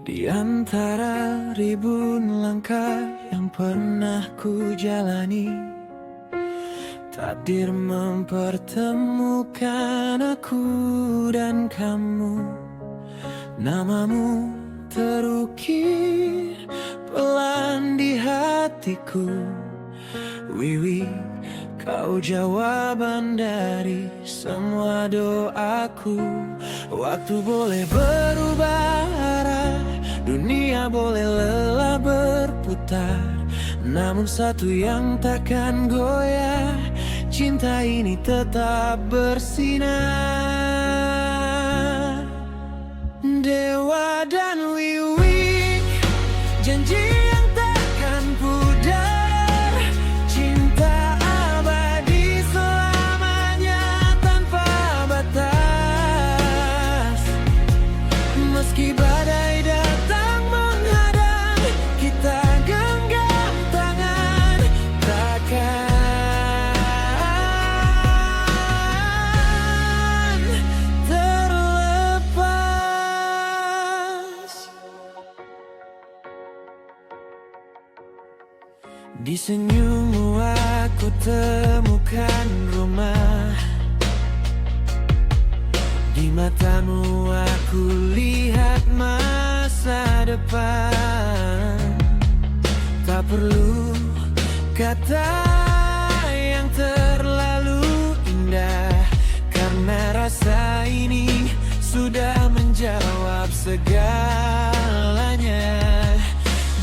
Di antara ribuan langkah yang pernah ku jalani, takdir mempertemukan aku dan kamu. Namamu terukir pelan di hatiku. Wiwi, kau jawaban dari semua doaku. Waktu boleh berubah arah, dunia boleh lelah berputar, namun satu yang takkan goyah, cinta ini tetap bersinar. Dewa dan Wiwi, janji yang takkan pudar, cinta abadi selamanya tanpa batas. Meski badai datang menghadang, kita genggam tangan, takkan terlepas. Di senyummu aku temukan rumah, di matamu aku lihat masa depan. Tak perlu kata yang terlalu indah, karena rasa ini sudah menjawab segalanya.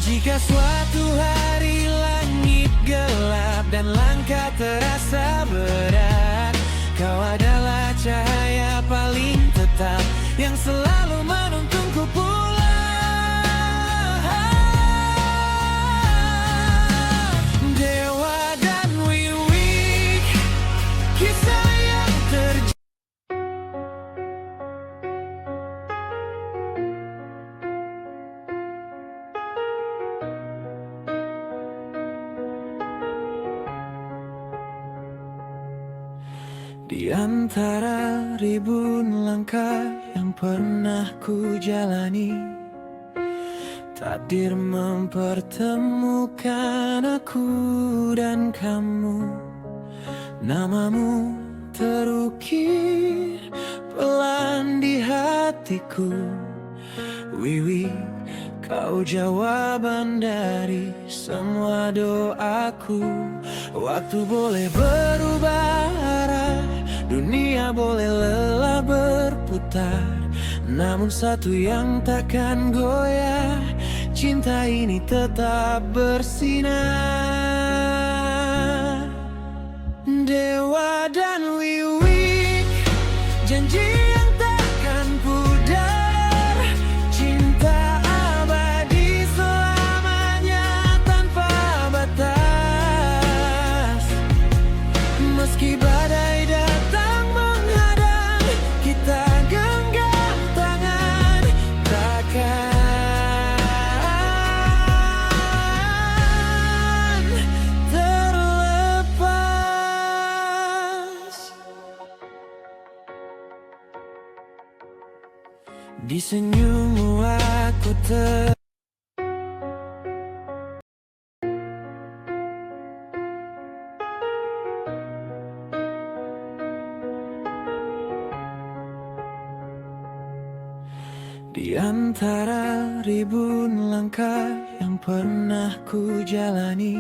Jika suatu hari langit gelap dan langkah terasa berat, kau adalah cahaya paling tetap yang selalu menuntunku pulang. Dewa dan Wiwi, kisah yang terjadi. Di antara ribuan langkah yang pernah ku jalani, takdir mempertemukan aku dan kamu. Namamu terukir pelan di hatiku. Wiwi, kau jawaban dari semua doaku. Waktu boleh berubah arah, dunia boleh lelah berputar, namun satu yang takkan goyah, cinta ini tetap bersinar. Dewa dan Wiwi, janji yang takkan pudar, cinta abadi selamanya tanpa batas. Meski badai datang menghadang, kita genggam tangan, takkan terlepas. Di senyummu aku Di antara ribuan langkah yang pernah ku jalani,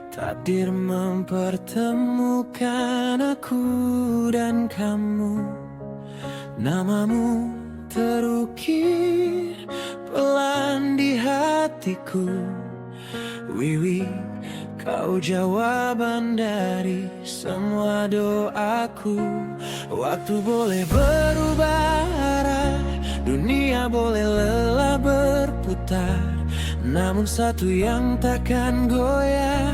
takdir mempertemukan aku dan kamu. Namamu terukir pelan di hatiku. Wiwi, kau jawaban dari semua doaku. Waktu boleh berubah arah, dunia boleh lelah berputar, namun satu yang takkan goyah,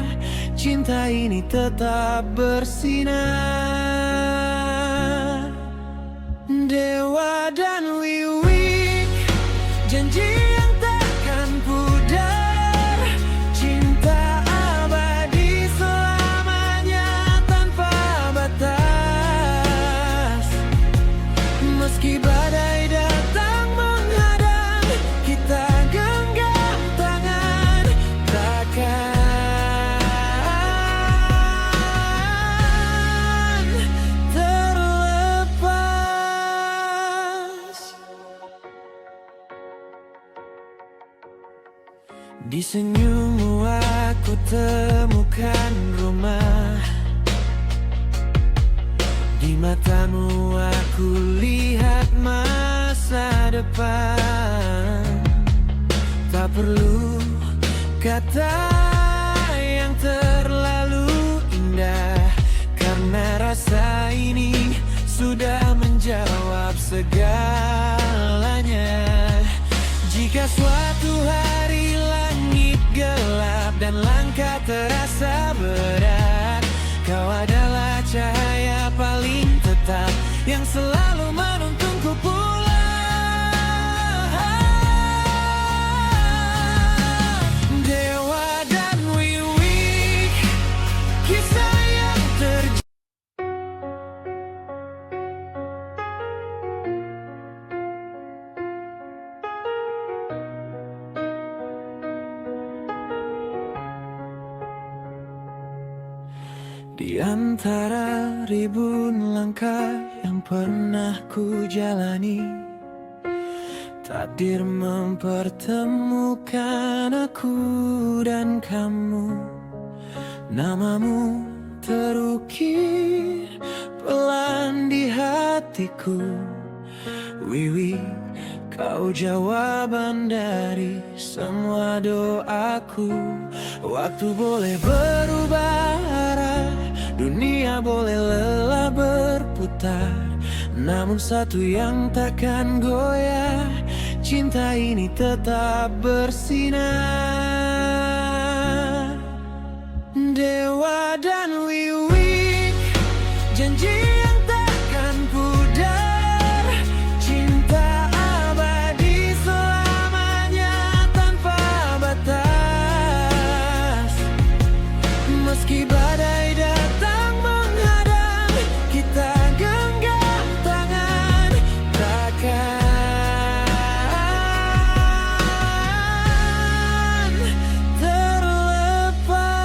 cinta ini tetap bersinar. Dewa dan Wiwi, janji yang takkan pudar, cinta abadi selamanya tanpa batas. Meski badai datang menghadang, Di senyummu aku temukan rumah, di matamu aku lihat masa depan. Tak perlu kata yang terlalu indah, karena rasa ini sudah menjawab segalanya. Jika suatu hari langit gelap dan langkah terasa berat, kau adalah cahaya paling tetap yang selalu menuntunku pulang. Dewa dan Wiwik, kisah yang terjadi di antara ribuan langkah yang pernah ku jalani. Takdir mempertemukan aku dan kamu. Namamu terukir pelan di hatiku. Wiwi, kau jawaban dari semua doaku. Waktu boleh berubah arah, dunia boleh lelah berputar, namun satu yang takkan goyah, cinta ini tetap bersinar. Dewa dan Wiwik, janji yang takkan pudar, cinta abadi selamanya tanpa batas. Meski badai datang menghadang, kita genggam tangan, takkan terlepas.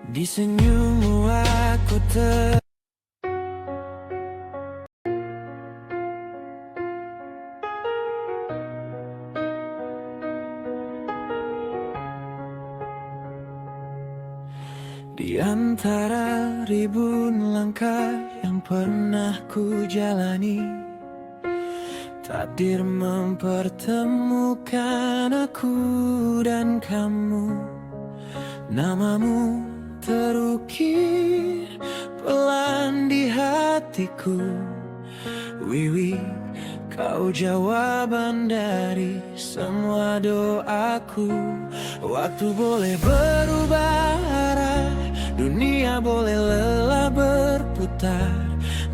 Di senyummu aku di antara ribuan langkah yang pernah ku jalani. Takdir mempertemukan aku dan kamu. Namamu terukir pelan di hatiku. Wiwi, kau jawaban dari semua doaku. Waktu boleh berubah arah, dunia boleh lelah berputar,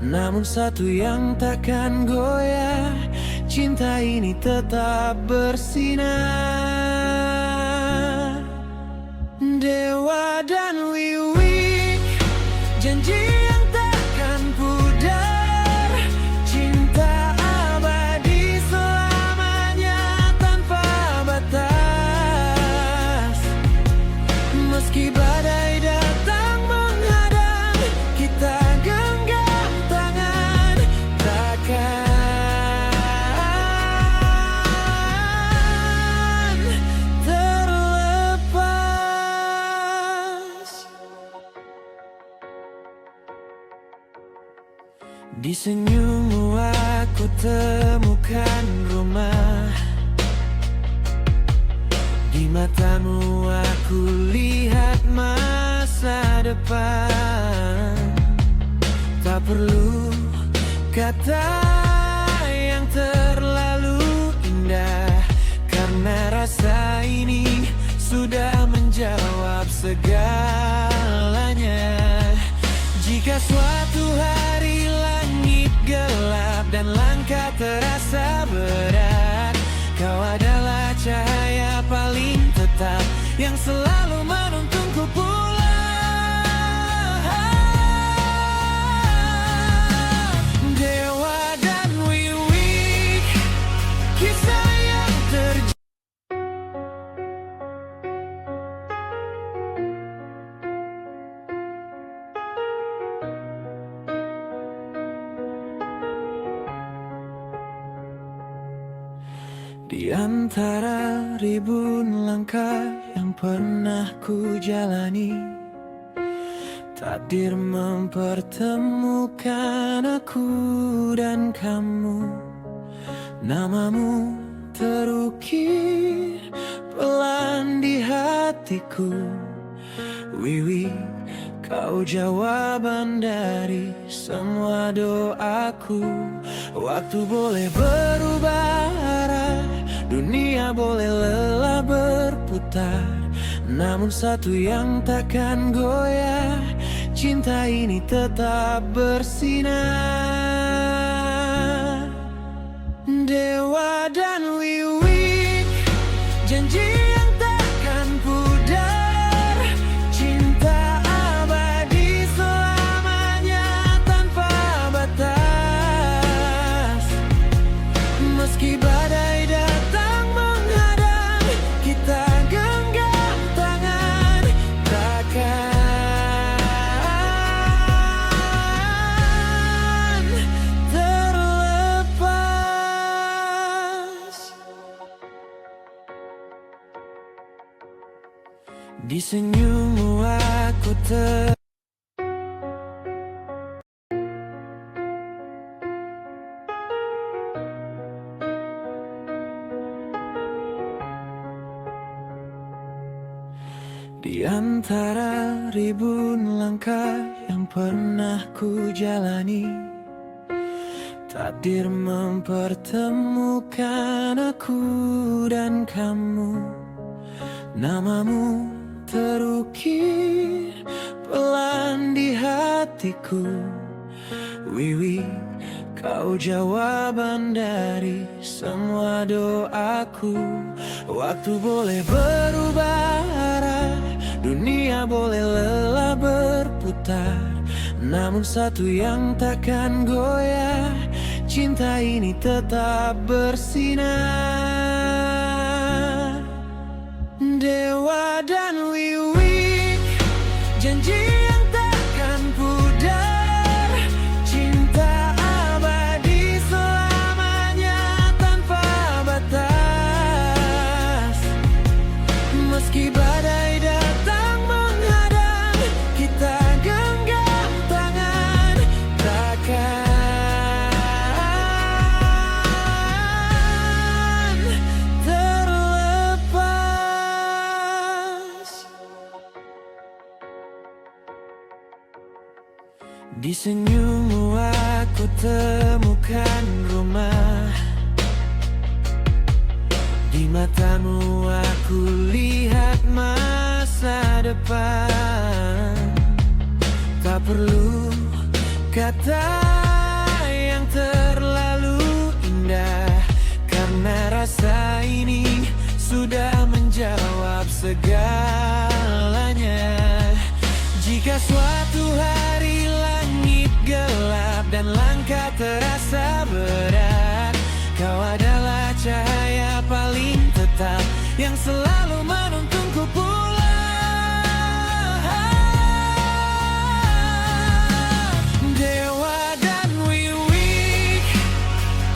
namun satu yang takkan goyah, cinta ini tetap bersinar. Dewa dan Wiwik, janji yang takkan pudar, cinta abadi selamanya tanpa batas. Meski badai datang menghadang, kita genggam tangan, takkan terlepas. Di senyummu aku temukan rumah, di matamu aku lihat masa depan. Tak perlu kata yang terlalu indah, karena rasa ini sudah menjawab segalanya. Jika suatu hari langit gelap dan langkah terasa berat, kau adalah cahaya paling tetap yang selalu menuntunku pulang. Dewa dan Wiwik, kisah yang terjadi. Di antara ribuan langkah yang pernah ku jalani, takdir mempertemukan aku dan kamu. Namamu terukir pelan di hatiku. Wiwi, kau jawaban dari semua doaku. Waktu boleh berubah arah, dunia boleh lelah berputar, namun satu yang takkan goyah, cinta ini tetap bersinar. Dewa dan Wiwi, janji yang takkan pudar, cinta abadi selamanya tanpa batas. Meski badai datang menghadang, kita genggam tangan, takkan terlepas. Di senyummu aku Di antara ribuan langkah yang pernah ku jalani, takdir mempertemukan aku dan kamu. Namamu terukir pelan di hatiku. Wiwi, kau jawaban dari semua doaku. Waktu boleh berubah arah, dunia boleh lelah berputar, namun satu yang takkan goyah, cinta ini tetap bersinar. Dewa dan Wiwi, janji yang takkan pudar, cinta abadi selamanya tanpa batas. Meski badai datang menghadang, kita genggam tangan, takkan terlepas. Di senyummu aku temukan rumah, di matamu aku lihat masa depan. Tak perlu kata yang terlalu indah, karena rasa ini sudah menjawab segalanya. Jika suatu hari langit gelap dan langkah terasa berat, kau adalah cahaya paling tetap yang selalu menuntunku pulang. Dewa dan Wiwi,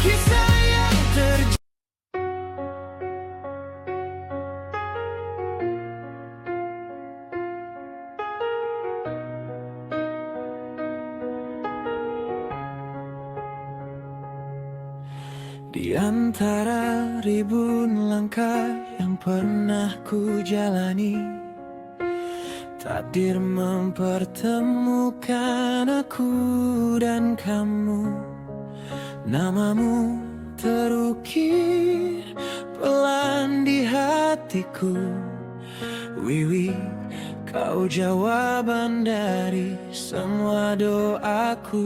kisah yang terjadi. Di antara ribuan langkah yang pernah ku jalani, takdir mempertemukan aku dan kamu. Namamu terukir pelan di hatiku. Wiwi, kau jawaban dari semua doaku.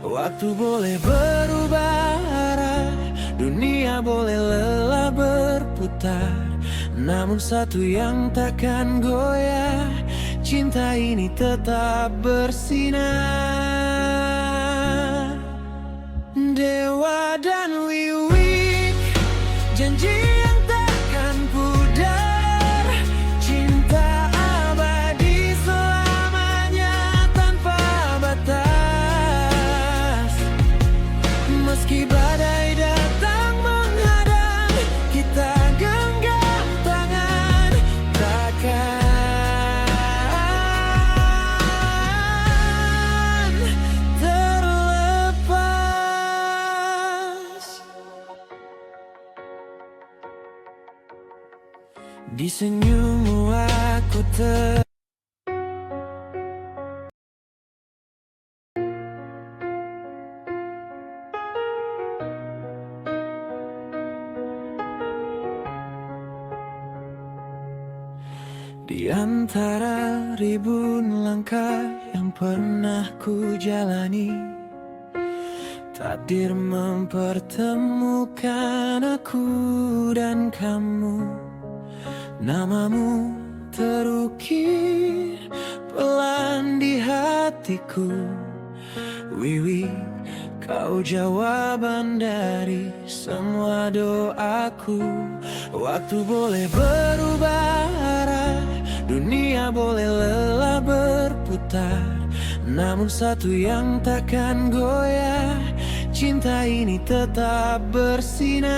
Waktu boleh berubah arah, dunia boleh lelah berputar, namun satu yang takkan goyah, cinta ini tetap bersinar. Dewa dan Wiwi, janji yang takkan pudar, cinta abadi selamanya tanpa batas. Meski badai datang menghadang, Di senyummu aku di antara ribuan langkah yang pernah ku jalani, takdir mempertemukan aku dan kamu. Namamu terukir pelan di hatiku. Wiwi, kau jawaban dari semua doaku. Waktu boleh berubah arah, dunia boleh lelah berputar, namun satu yang takkan goyah, cinta ini tetap bersinar.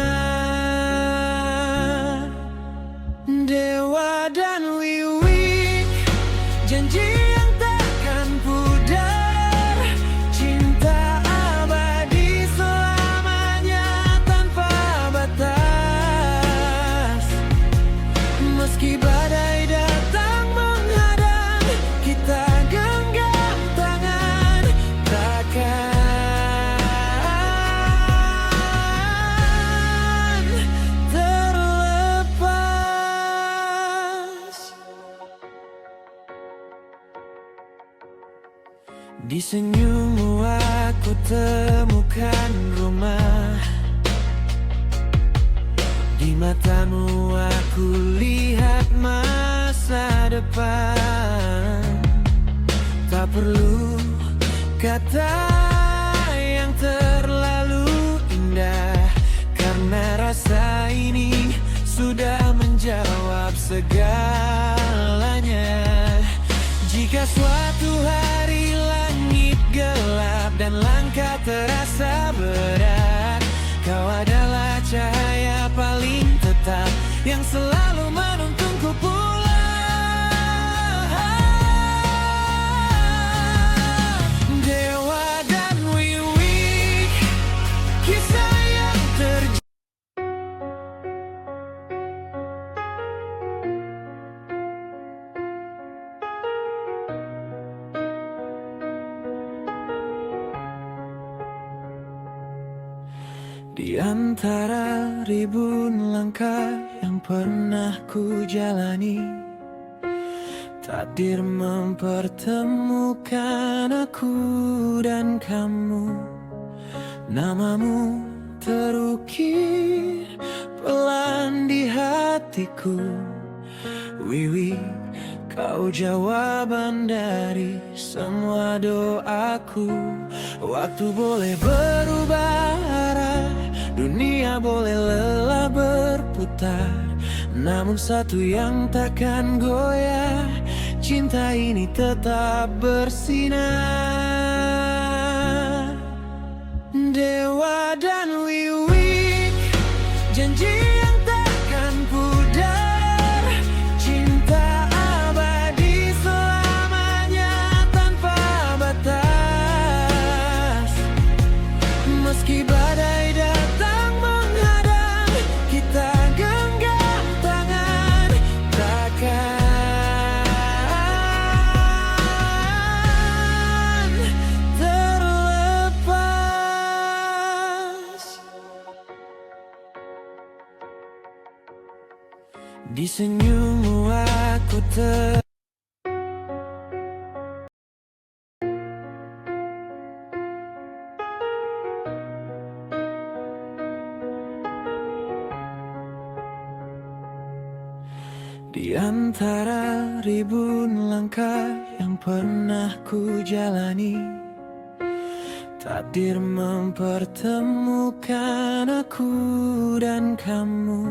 Dewa dan Wiwi, janji yang takkan pudar, cinta abadi selamanya tanpa batas. Meski badai datang menghadang, kita genggam tangan, takkan terlepas. Di senyummu aku temukan rumah, di matamu aku lihat masa depan. Tak perlu kata yang terlalu indah, karena rasa ini sudah menjawab segalanya. Jika suatu hari langit gelap dan langkah terasa berat, kau adalah cahaya paling tetap yang selalu menuntunku pulang. Dewa dan Wiwi, kisah yang terjadi di antara ribuan langkah yang pernah ku jalani. Takdir mempertemukan aku dan kamu. Namamu terukir pelan di hatiku. Wiwi, kau jawaban dari semua doaku. Waktu boleh berubah arah, dunia boleh lelah berputar, namun satu yang takkan goyah, cinta ini tetap bersinar. Dewa dan Wiwi, janji yang takkan pudar, cinta abadi selamanya tanpa batas. Meski badai datang menghadang, kita genggam tangan, takkan terlepas. Di senyummu aku di antara ribuan langkah yang pernah ku jalani. Takdir mempertemukan aku dan kamu.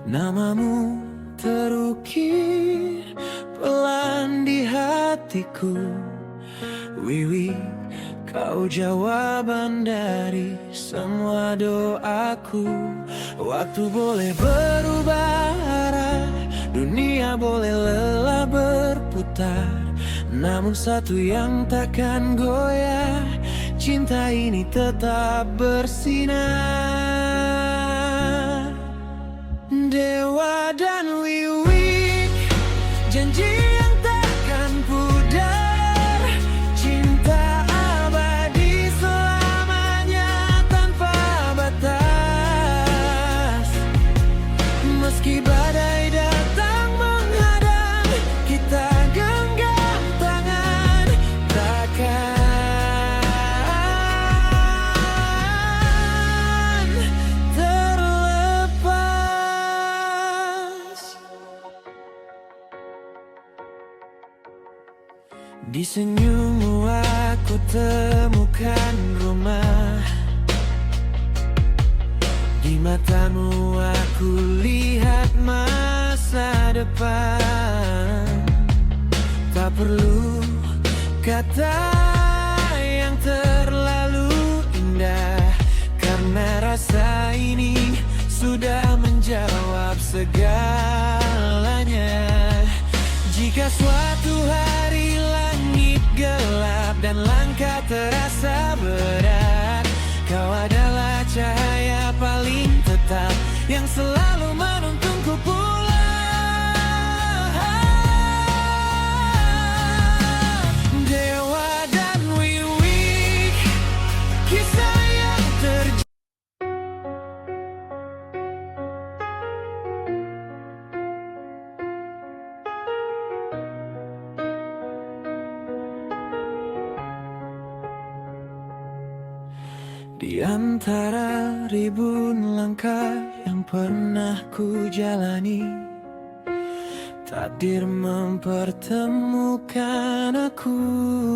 Namamu terukir pelan di hatiku. Wiwi, kau jawaban dari semua doaku. Waktu boleh berubah arah, dunia boleh lelah berputar, namun satu yang takkan goyah, cinta ini tetap bersinar. Dewa dan Di senyummu aku temukan rumah, di matamu aku lihat masa depan. Tak perlu kata yang terlalu indah, karena rasa ini sudah menjawab segalanya. Jika suatu hari langit gelap dan langkah terasa berat, kau adalah cahaya paling tetap yang selalu menuntunku pulang. Dewa dan Wiwik, kisah yang terjadi di antara ribuan langkah yang pernah ku jalani. Takdir mempertemukan aku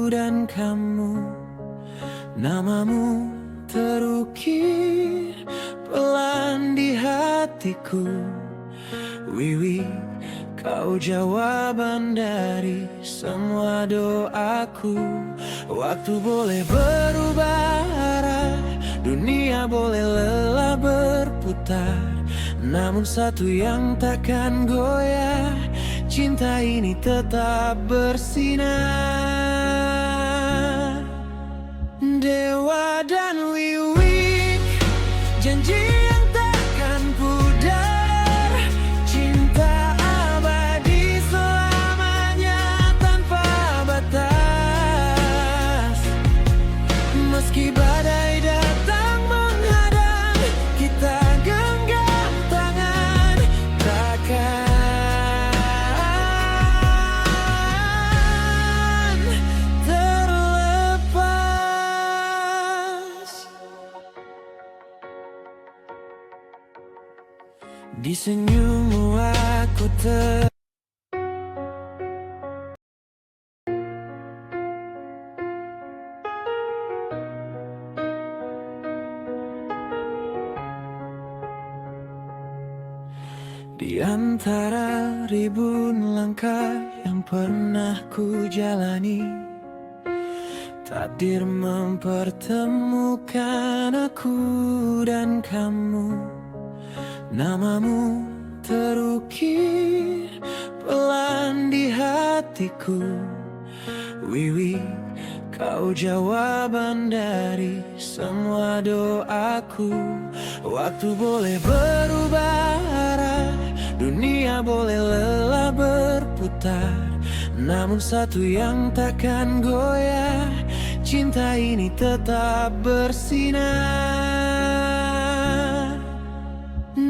dan kamu. Namamu terukir pelan di hatiku. Wiwi, kau jawaban dari semua doaku. Waktu boleh berubah arah, dunia boleh lelah berputar, namun satu yang takkan goyah, cinta ini tetap bersinar. Dewa dan Wiwik, janji yang takkan pudar, cinta abadi selamanya tanpa batas. Meski badai datang menghadang, kita genggam tangan, takkan terlepas. Di senyummu aku di antara ribuan langkah yang pernah ku jalani. Takdir mempertemukan aku dan kamu. Namamu terukir pelan di hatiku. Wiwi, kau jawaban dari semua doaku. Waktu boleh berubah arah, dunia boleh lelah berputar, namun satu yang takkan goyah, cinta ini tetap bersinar.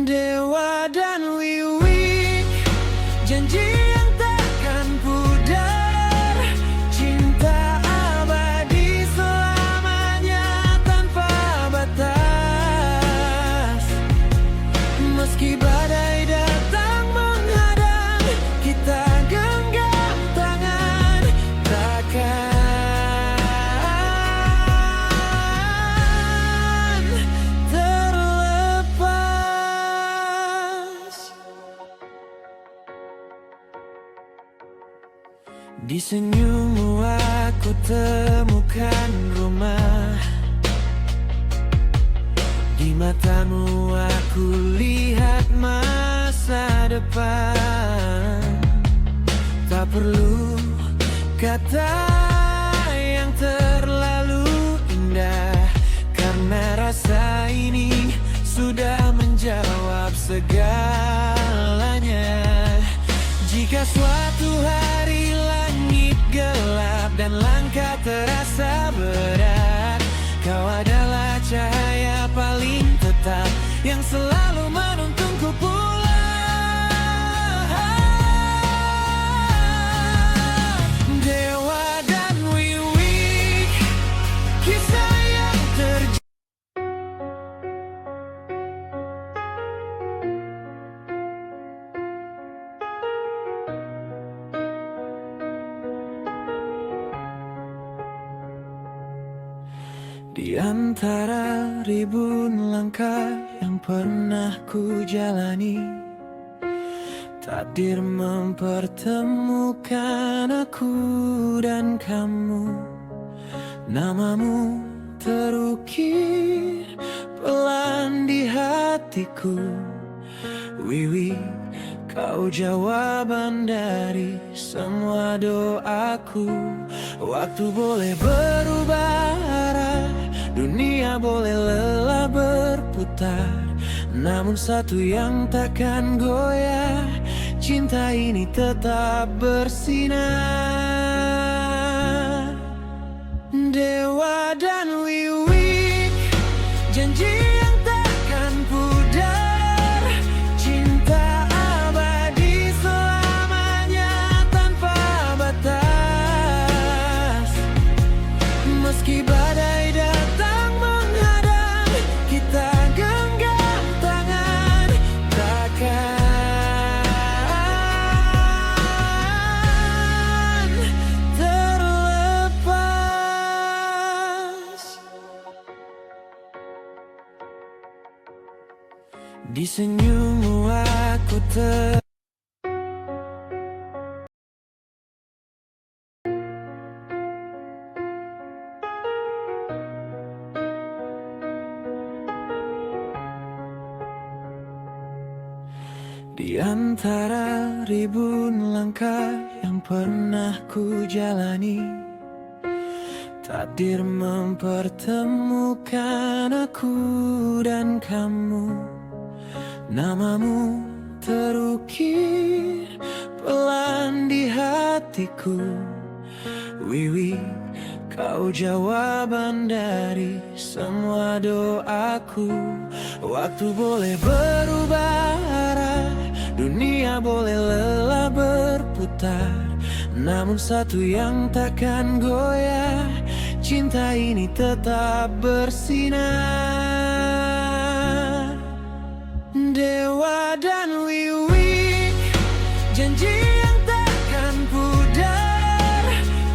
Dewa dan Wiwik, janji yang takkan pudar, cinta abadi selamanya tanpa batas. Meski badai datang menghadang, kita genggam tangan, takkan terlepas. Di senyummu aku temukan rumah, di matamu aku lihat masa depan. Tak perlu kata yang terlalu indah, karena rasa ini sudah menjawab segalanya. Jika suatu hari langit gelap dan langkah terasa berat, kau adalah cahaya paling tetap yang selalu menuntunku pulang. Dewa dan Wiwik, kisah yang terjadi. Di antara ribuan langkah yang pernah ku jalani, takdir mempertemukan aku dan kamu. Namamu terukir pelan di hatiku. Wiwi, kau jawaban dari semua doaku. Waktu boleh berubah arah, dunia boleh lelah berputar, namun satu yang takkan goyah, cinta ini tetap bersinar. Dewa dan Wiwi, janji yang takkan pudar, cinta abadi selamanya tanpa batas. Meski badai datang menghadang, kita genggam tangan, takkan terlepas. Di senyummu aku Di antara ribuan langkah yang pernah ku jalani, takdir mempertemukan aku dan kamu. Namamu terukir pelan di hatiku. Wiwi, kau jawaban dari semua doaku. Waktu boleh berubah arah, dunia boleh lelah berputar, namun satu yang takkan goyah, cinta ini tetap bersinar. Dewa dan Wiwi, janji yang takkan pudar,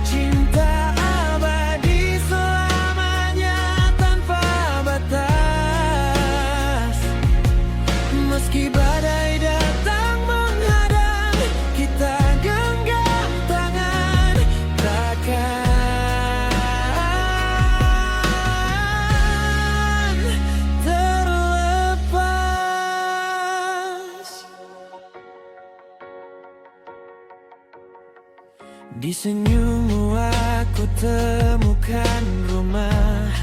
cinta abadi selamanya tanpa batas. Meski badai datang menghadang, kita genggam tangan, takkan terlepas. Di senyummu aku temukan rumah,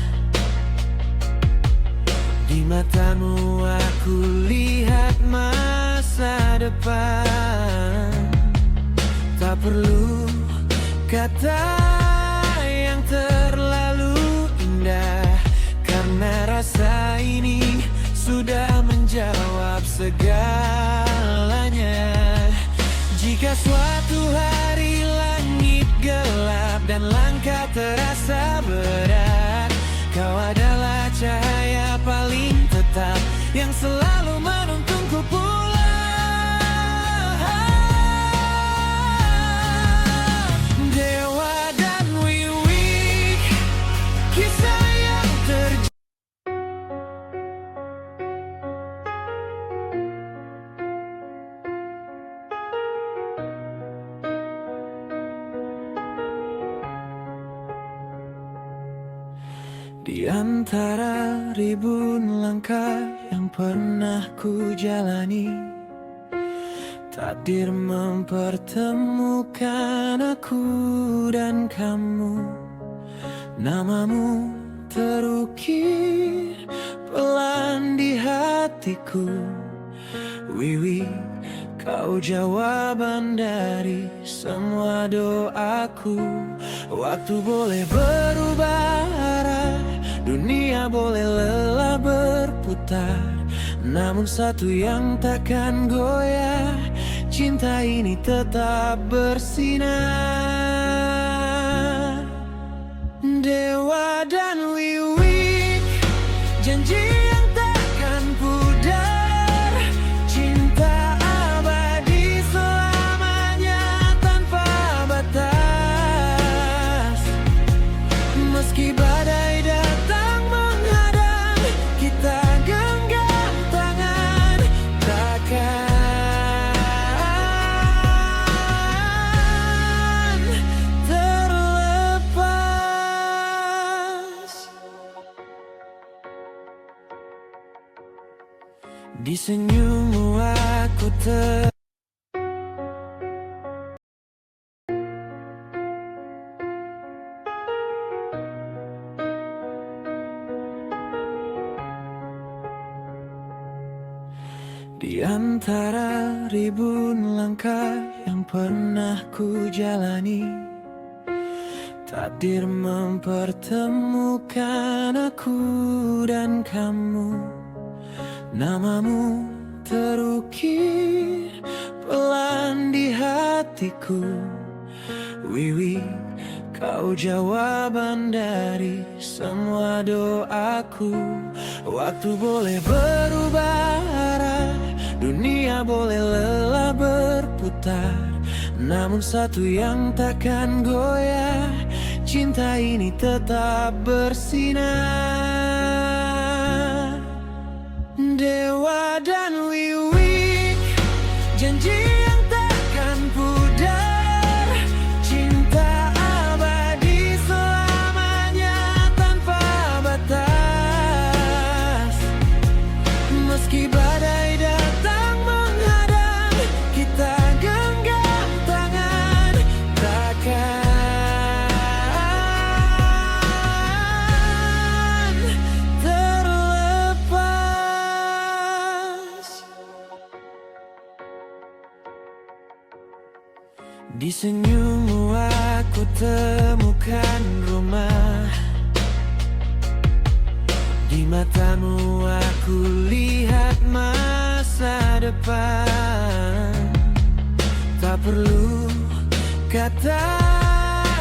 di matamu aku lihat masa depan. Tak perlu kata yang terlalu indah, karena rasa ini sudah menjawab segalanya. Jika suatu hari langit gelap dan langkah terasa berat, kau adalah cahaya paling tetap yang selalu menuntunku pulang. Dewa dan Wiwi, kisah yang terjadi. Di antara ribuan langkah yang pernah ku jalani, takdir mempertemukan aku dan kamu. Namamu terukir pelan di hatiku. Wiwi, kau jawaban dari semua doaku. Waktu boleh berubah arah, dunia boleh lelah berputar, namun satu yang takkan goyah, cinta ini tetap bersinar. Dewa dan Wiwi, janji yang takkan pudar, cinta abadi selamanya tanpa batas. Meski badai datang senyummu aku di antara ribuan langkah yang pernah ku jalani, takdir mempertemukan aku dan kamu. Namamu terukir pelan di hatiku. Wiwi, kau jawaban dari semua doaku. Waktu boleh berubah arah, dunia boleh lelah berputar, namun satu yang takkan goyah, cinta ini tetap bersinar. Dewa dan Wiwi, janji yang takkan pudar, cinta abadi selamanya tanpa batas. Meski badai datang menghadang, kita genggam tangan, takkan di senyummu aku temukan rumah, di matamu aku lihat masa depan. Tak perlu kata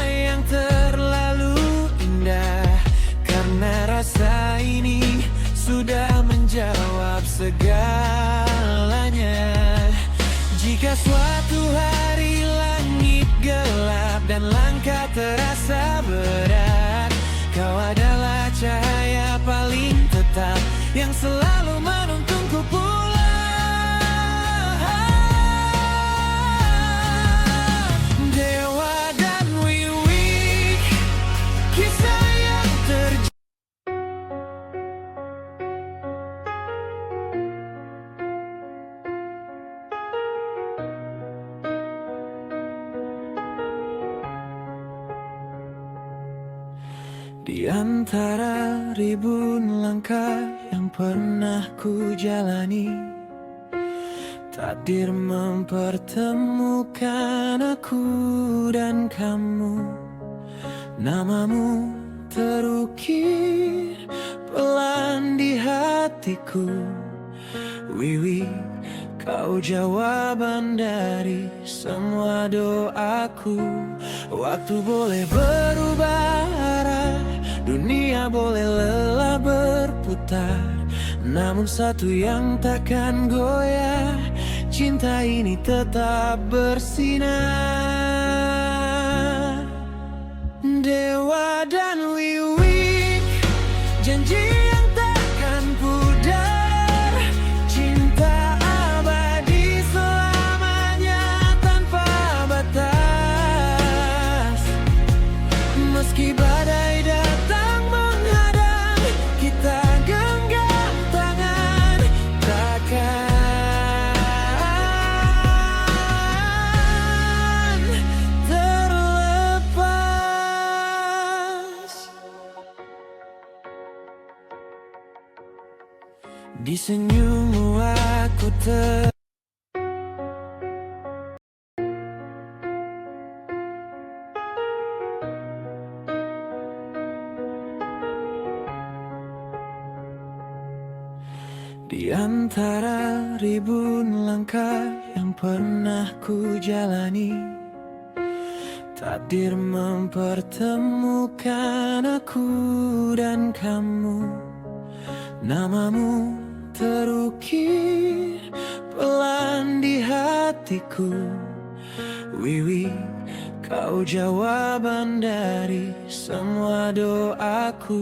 yang terlalu indah, karena rasa ini sudah menjawab segalanya. Jika suatu hari langit gelap dan langkah terasa berat, kau adalah cahaya paling tetap yang selalu menuntunku pulang. Dewa dan Wiwi, kisah yang terjadi di antara ribuan langkah yang pernah ku jalani. Takdir mempertemukan aku dan kamu. Namamu terukir pelan di hatiku. Wiwi, kau jawaban dari semua doaku. Waktu boleh berubah arah, dunia boleh lelah berputar, namun satu yang takkan goyah, cinta ini tetap bersinar. Dewa dan Wiwi, janji yang takkan pudar, cinta abadi selamanya tanpa batas. Meski badai datang menghadang, kita genggam tangan, takkan terlepas. Di senyummu aku di antara ribuan langkah yang pernah ku jalani, takdir mempertemukan aku dan kamu. Namamu terukir pelan di hatiku. Wiwi, kau jawaban dari semua doaku.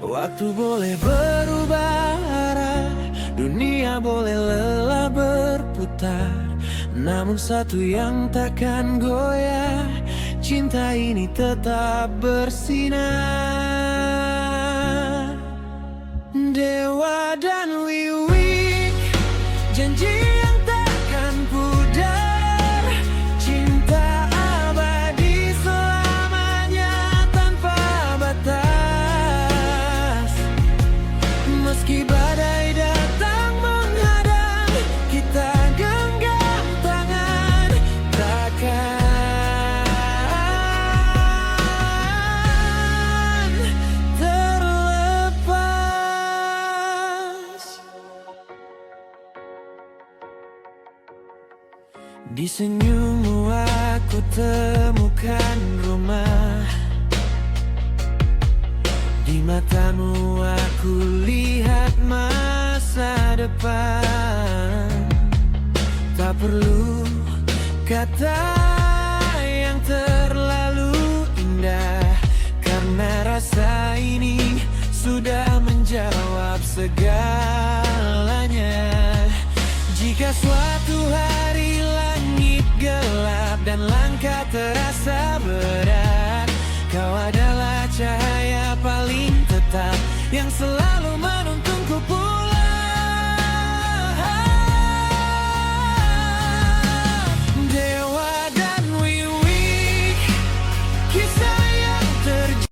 Waktu boleh berubah arah, dunia boleh lelah berputar, namun satu yang takkan goyah, cinta ini tetap bersinar. Dewa dan Wiwi, janji yang takkan pudar, cinta abadi selamanya tanpa batas. Meski badai datang menghadang, kita genggam tangan, takkan terlepas. Di senyummu aku temukan rumah, di matamu aku lihat masa depan. Tak perlu kata yang terlalu indah, karena rasa ini sudah menjawab segalanya. Jika suatu hari langit gelap dan langkah terasa berat, kau adalah cahaya paling tetap yang selalu menuntunku pulang. Dewa dan Wiwik, kisah yang terjadi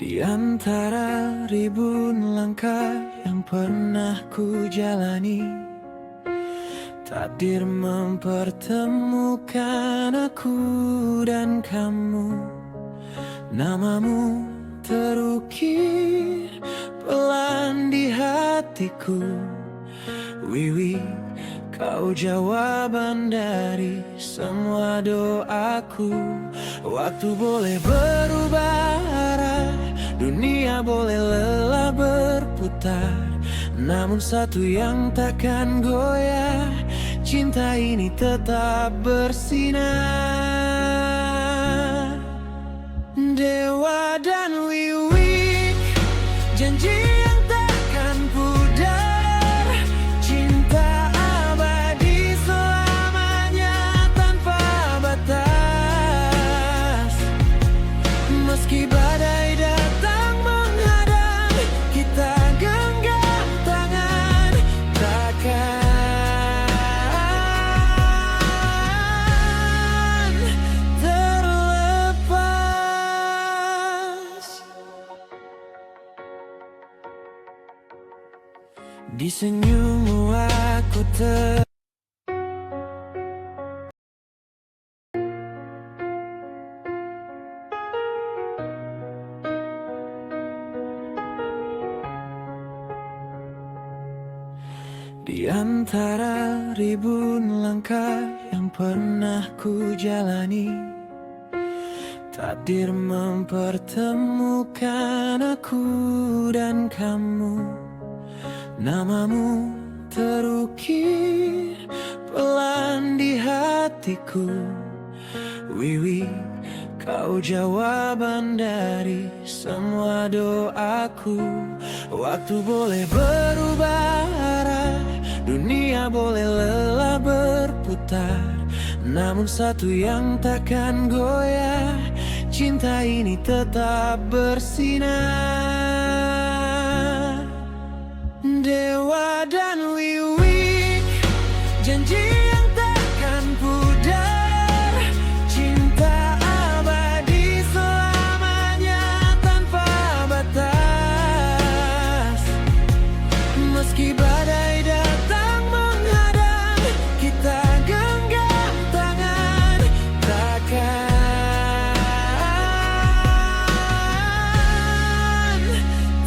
di antara ribuan langkah yang pernah ku jalani. Takdir mempertemukan aku dan kamu. Namamu terukir pelan di hatiku. Wiwi, kau jawaban dari semua doaku. Waktu boleh berubah arah, dunia boleh lelah berputar, namun satu yang takkan goyah, cinta ini tetap bersinar. Dewa dan Wiwik, janji yang takkan pudar, cinta abadi selamanya tanpa batas. Meski badai datang menghadang, kita genggam tangan, takkan terlepas. Di senyummu aku di antara ribuan langkah yang pernah ku jalani. Takdir mempertemukan aku dan kamu. Namamu terukir pelan di hatiku. Wiwi, kau jawaban dari semua doaku. Waktu boleh berubah arah, dunia boleh lelah berputar, namun satu yang takkan goyah, cinta ini tetap bersinar. Dewa dan Wiwik, janji yang takkan pudar, cinta abadi selamanya tanpa batas. Meski badai datang menghadang, kita genggam tangan, takkan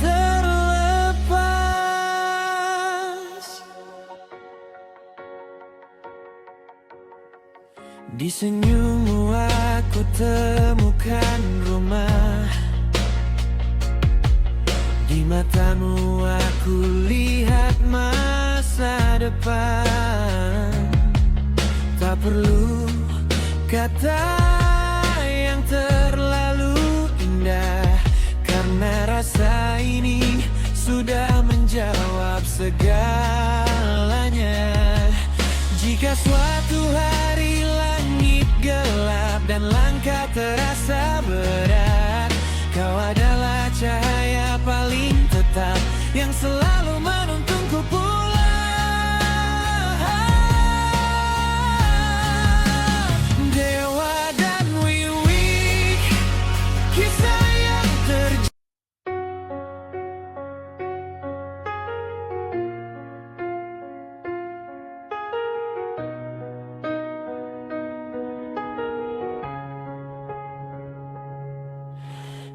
terlepas. Di senyummu aku temukan rumah, di matamu aku lihat masa depan. Tak perlu kata yang terlalu indah, karena rasa ini sudah menjawab segalanya. Jika Jika suatu hari langit gelap dan langkah terasa berat, kau adalah cahaya paling tetap yang selalu menuntunku pulang. Dewa dan Wiwik, kisah yang terjadi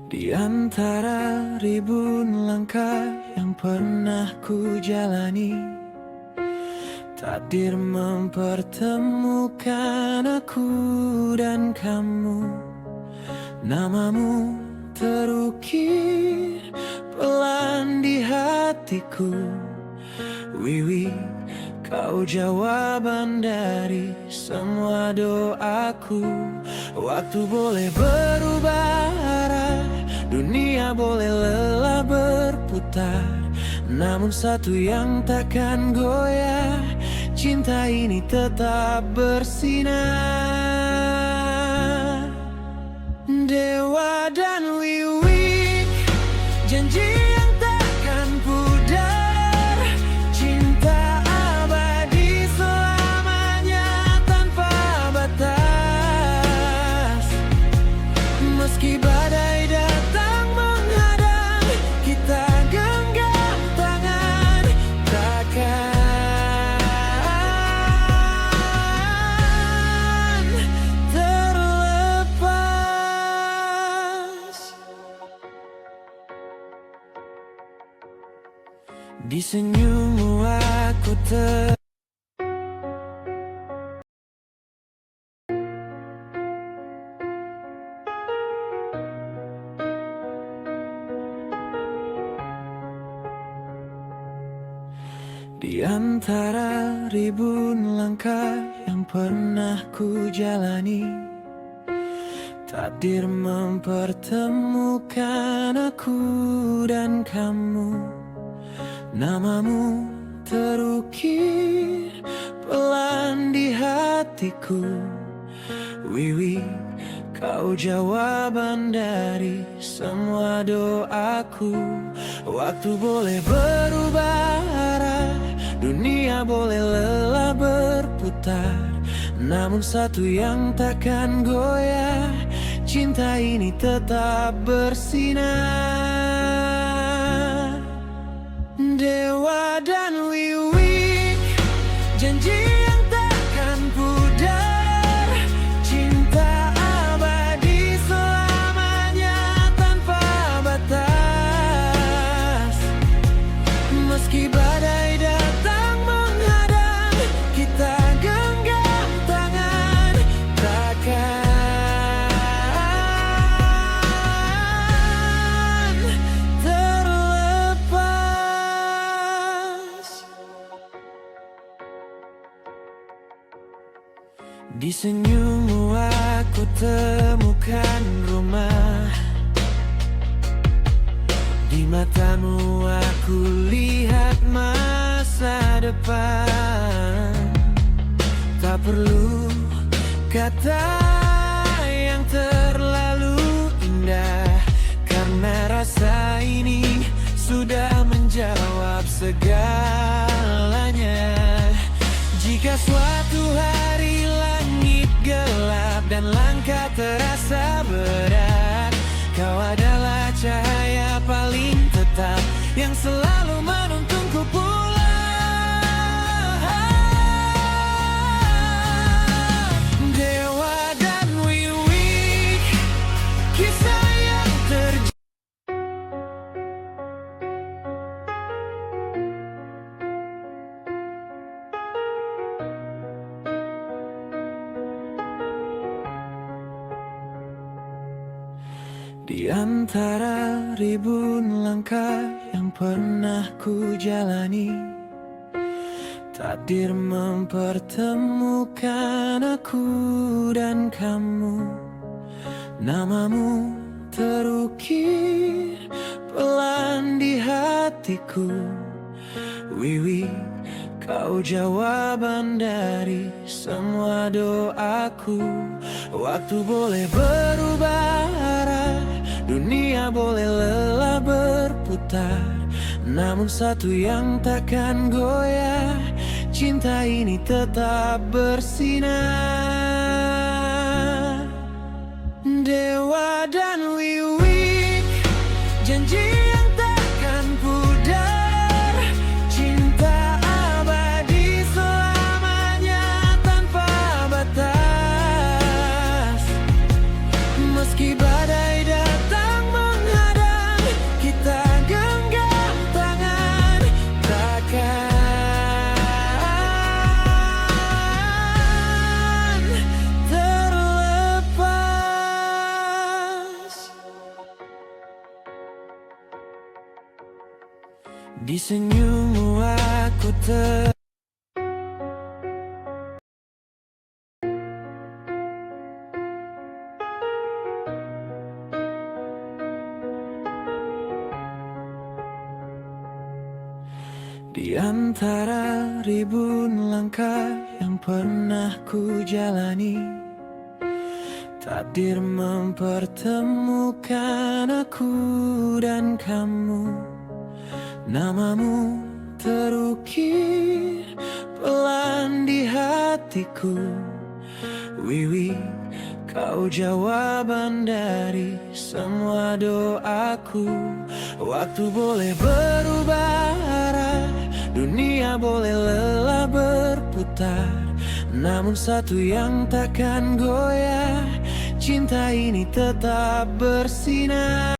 di antara ribuan langkah yang pernah ku jalani. Takdir mempertemukan aku dan kamu. Namamu terukir pelan di hatiku. Wiwi, kau jawaban dari semua doaku. Waktu boleh berubah arah, dunia boleh lelah berputar, namun satu yang takkan goyah, cinta ini tetap bersinar. Dewa dan Wiwik, janji yang takkan pudar, cinta abadi selamanya tanpa batas. Meski badai datang menghadang, kita genggam tangan, takkan terlepas. Di senyummu aku di antara ribuan langkah yang pernah ku jalani. Takdir mempertemukan aku dan kamu. Namamu terukir pelan di hatiku. Wiwi, kau jawaban dari semua doaku. Waktu boleh berubah arah, dunia boleh lelah berputar, namun satu yang takkan goyah, cinta ini tetap bersinar. Dewa dan Wiwik, janji yang takkan pudar, cinta abadi selamanya tanpa batas. Meski badai datang menghadang, kita genggam tangan, takkan terlepas. Di senyummu aku temukan rumah, di matamu aku lihat masa depan. Tak perlu kata yang terlalu indah, karena rasa ini sudah menjawab segalanya. Jika suatu hari langit gelap dan langkah terasa berat, kau adalah cahaya paling tetap yang selalu menuntunku pulang. Dewa dan Wiwik, kisah yang terjadi di antara ribuan langkah yang pernah ku jalani. Takdir mempertemukan aku dan kamu. Namamu terukir pelan di hatiku. Wiwi, kau jawaban dari semua doaku. Waktu boleh berubah arah, dunia boleh lelah berputar, namun satu yang takkan goyah, cinta ini tetap bersinar. Dewa dan Wiwik, janji yang takkan pudar, cinta abadi selamanya tanpa batas. Meski badai datang menghadang, kita genggam tangan, takkan terlepas. Di senyummu aku di antara ribuan langkah yang pernah ku jalani, takdir mempertemukan aku dan kamu. Namamu terukir pelan di hatiku. Wiwi, kau jawaban dari semua doaku. Waktu boleh berubah arah, dunia boleh lelah berputar, namun satu yang takkan goyah, cinta ini tetap bersinar.